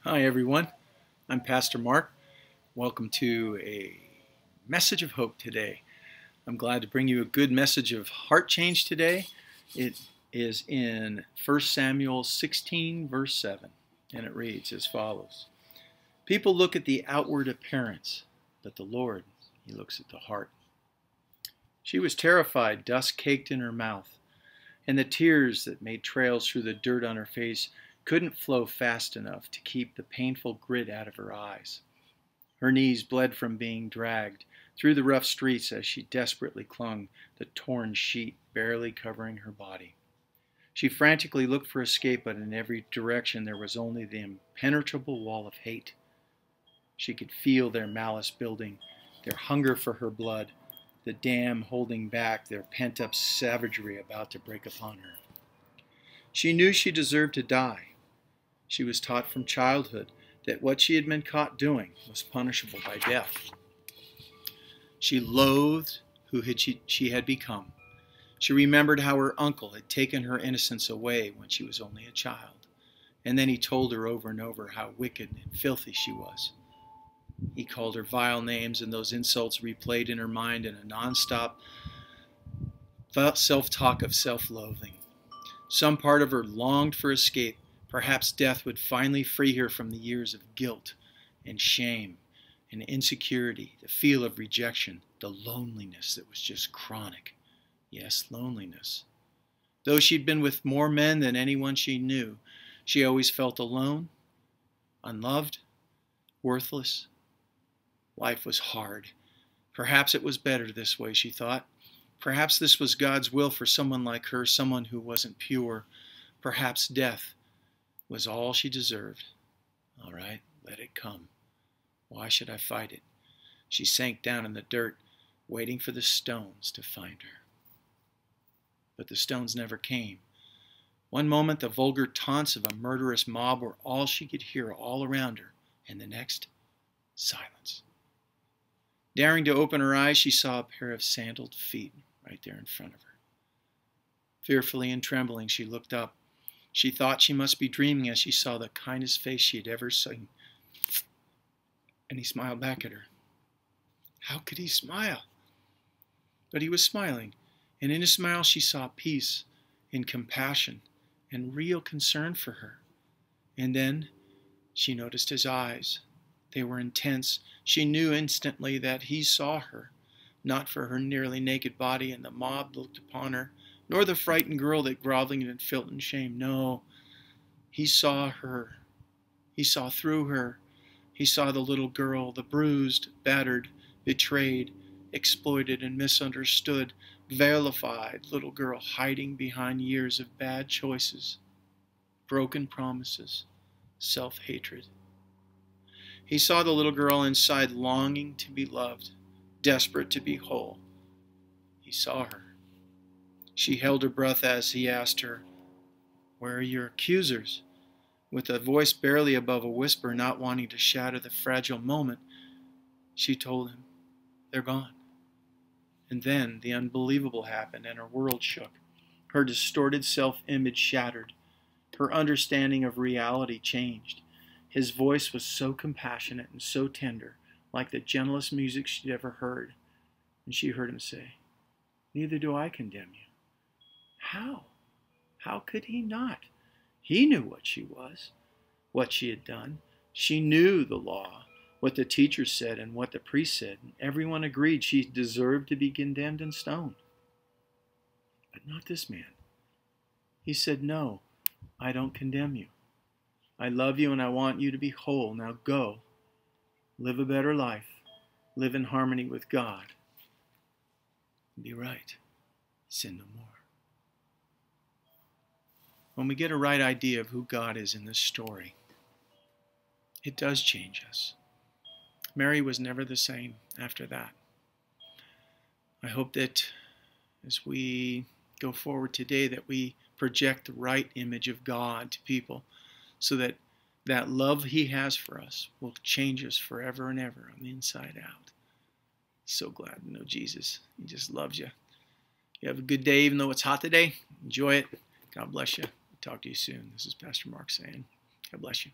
Hi everyone, I'm Pastor Mark. Welcome to a message of hope today. I'm glad to bring you a good message of heart change today. It is in 1 Samuel 16 verse 7, and it reads as follows. People look at the outward appearance, but the Lord, He looks at the heart. She was terrified, dust caked in her mouth, and the tears that made trails through the dirt on her face couldn't flow fast enough to keep the painful grit out of her eyes. Her knees bled from being dragged through the rough streets as she desperately clung, the torn sheet barely covering her body. She frantically looked for escape, but in every direction there was only the impenetrable wall of hate. She could feel their malice building, their hunger for her blood, the dam holding back their pent-up savagery about to break upon her. She knew she deserved to die. She was taught from childhood that what she had been caught doing was punishable by death. She loathed who she had become. She remembered how her uncle had taken her innocence away when she was only a child, and then he told her over and over how wicked and filthy she was. He called her vile names, and those insults replayed in her mind in a nonstop self-talk of self-loathing. Some part of her longed for escape. Perhaps death would finally free her from the years of guilt and shame and insecurity, the feel of rejection, the loneliness that was just chronic. Yes, loneliness. Though she'd been with more men than anyone she knew, she always felt alone, unloved, worthless. Life was hard. Perhaps it was better this way, she thought. Perhaps this was God's will for someone like her, someone who wasn't pure. Perhaps death was all she deserved. All right, let it come. Why should I fight it? She sank down in the dirt, waiting for the stones to find her. But the stones never came. One moment, the vulgar taunts of a murderous mob were all she could hear all around her, and the next, silence. Daring to open her eyes, she saw a pair of sandaled feet right there in front of her. Fearfully and trembling, she looked up. She thought she must be dreaming as she saw the kindest face she had ever seen. And he smiled back at her. How could he smile? But he was smiling, and in his smile she saw peace and compassion and real concern for her. And then she noticed his eyes. They were intense. She knew instantly that he saw her, not for her nearly naked body and the mob looked upon her, nor the frightened girl that groveling and felt in shame. No, he saw her. He saw through her. He saw the little girl, the bruised, battered, betrayed, exploited, and misunderstood, vilified little girl hiding behind years of bad choices, broken promises, self-hatred. He saw the little girl inside longing to be loved, desperate to be whole. He saw her. She held her breath as he asked her, "Where are your accusers?" With a voice barely above a whisper, not wanting to shatter the fragile moment, she told him, "They're gone." And then the unbelievable happened, and her world shook. Her distorted self-image shattered. Her understanding of reality changed. His voice was so compassionate and so tender, like the gentlest music she'd ever heard. And she heard him say, "Neither do I condemn you." How? How could he not? He knew what she was, what she had done. She knew the law, what the teachers said and what the priest said, and everyone agreed she deserved to be condemned and stoned. But not this man. He said, "No, I don't condemn you. I love you and I want you to be whole. Now go. Live a better life. Live in harmony with God. Be right. Sin no more." When we get a right idea of who God is in this story, it does change us. Mary was never the same after that. I hope that as we go forward today that we project the right image of God to people so that that love He has for us will change us forever and ever on the inside out. So glad to know Jesus. He just loves you. You have a good day even though it's hot today. Enjoy it. God bless you. Talk to you soon. This is Pastor Mark saying, God bless you.